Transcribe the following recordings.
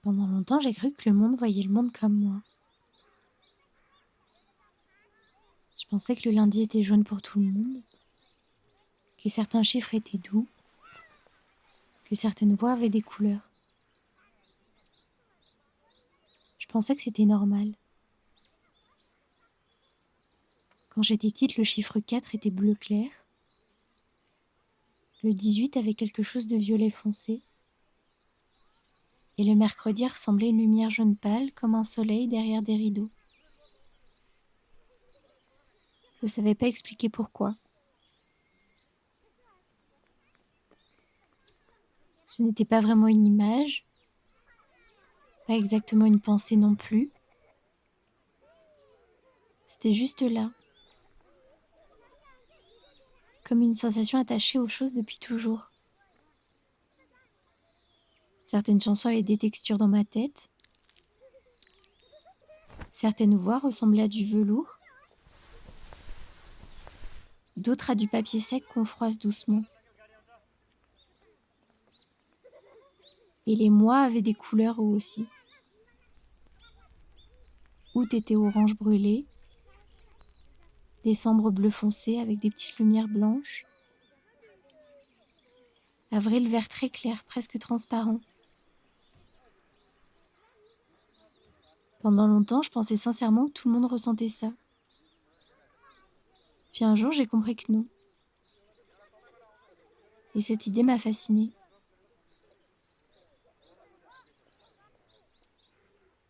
Pendant longtemps, j'ai cru que le monde voyait le monde comme moi. Je pensais que le lundi était jaune pour tout le monde, que certains chiffres étaient doux, que certaines voix avaient des couleurs. Je pensais que c'était normal. Quand j'étais petite, le chiffre 4 était bleu clair. Le 18 avait quelque chose de violet foncé. Et le mercredi ressemblait à une lumière jaune pâle, comme un soleil derrière des rideaux. Je ne savais pas expliquer pourquoi. Ce n'était pas vraiment une image, pas exactement une pensée non plus. C'était juste là, comme une sensation attachée aux choses depuis toujours. Certaines chansons avaient des textures dans ma tête. Certaines voix ressemblaient à du velours. D'autres à du papier sec qu'on froisse doucement. Et les mois avaient des couleurs eux aussi. Août était orange brûlé. Décembre bleu foncé avec des petites lumières blanches. Avril vert très clair, presque transparent. Pendant longtemps, je pensais sincèrement que tout le monde ressentait ça. Puis un jour, j'ai compris que non. Et cette idée m'a fascinée.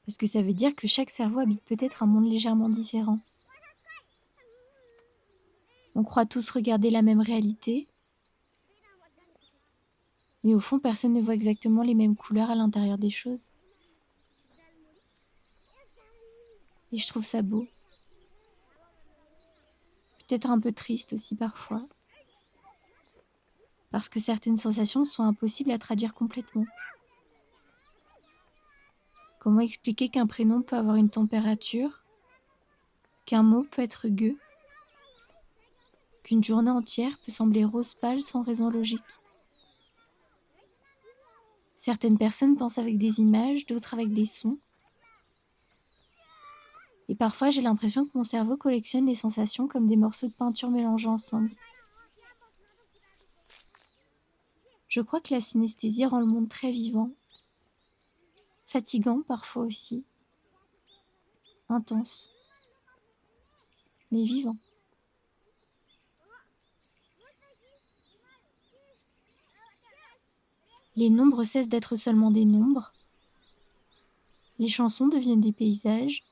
Parce que ça veut dire que chaque cerveau habite peut-être un monde légèrement différent. On croit tous regarder la même réalité, mais au fond, personne ne voit exactement les mêmes couleurs à l'intérieur des choses. Et je trouve ça beau. Peut-être un peu triste aussi parfois. Parce que certaines sensations sont impossibles à traduire complètement. Comment expliquer qu'un prénom peut avoir une température, qu'un mot peut être gueux, qu'une journée entière peut sembler rose pâle sans raison logique? Certaines personnes pensent avec des images, d'autres avec des sons. Et parfois, j'ai l'impression que mon cerveau collectionne les sensations comme des morceaux de peinture mélangés ensemble. Je crois que la synesthésie rend le monde très vivant, fatigant parfois aussi, intense, mais vivant. Les nombres cessent d'être seulement des nombres, les chansons deviennent des paysages,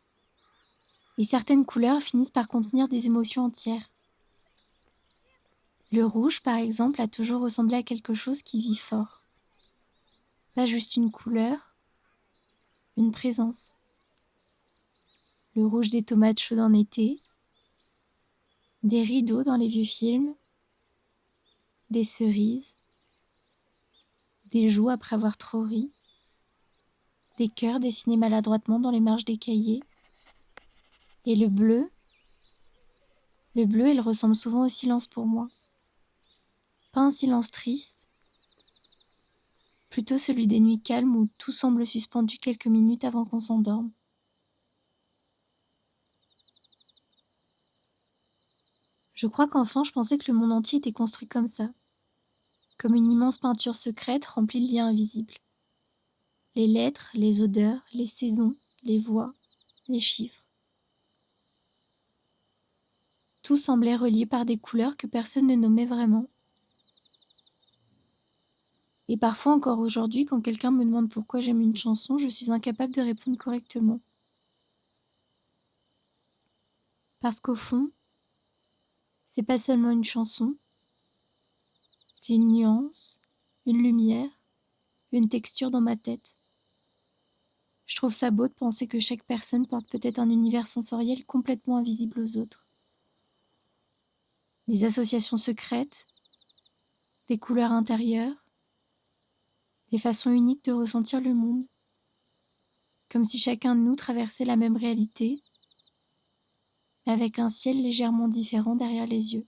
et certaines couleurs finissent par contenir des émotions entières. Le rouge, par exemple, a toujours ressemblé à quelque chose qui vit fort. Pas juste une couleur, une présence. Le rouge des tomates chaudes en été, des rideaux dans les vieux films, des cerises, des joues après avoir trop ri, des cœurs dessinés maladroitement dans les marges des cahiers. Et le bleu, il ressemble souvent au silence pour moi. Pas un silence triste, plutôt celui des nuits calmes où tout semble suspendu quelques minutes avant qu'on s'endorme. Je crois qu'enfant, je pensais que le monde entier était construit comme ça, comme une immense peinture secrète remplie de liens invisibles. Les lettres, les odeurs, les saisons, les voix, les chiffres. Tout semblait relié par des couleurs que personne ne nommait vraiment. Et parfois encore aujourd'hui, quand quelqu'un me demande pourquoi j'aime une chanson, je suis incapable de répondre correctement. Parce qu'au fond, c'est pas seulement une chanson, c'est une nuance, une lumière, une texture dans ma tête. Je trouve ça beau de penser que chaque personne porte peut-être un univers sensoriel complètement invisible aux autres. Des associations secrètes, des couleurs intérieures, des façons uniques de ressentir le monde. Comme si chacun de nous traversait la même réalité, mais avec un ciel légèrement différent derrière les yeux.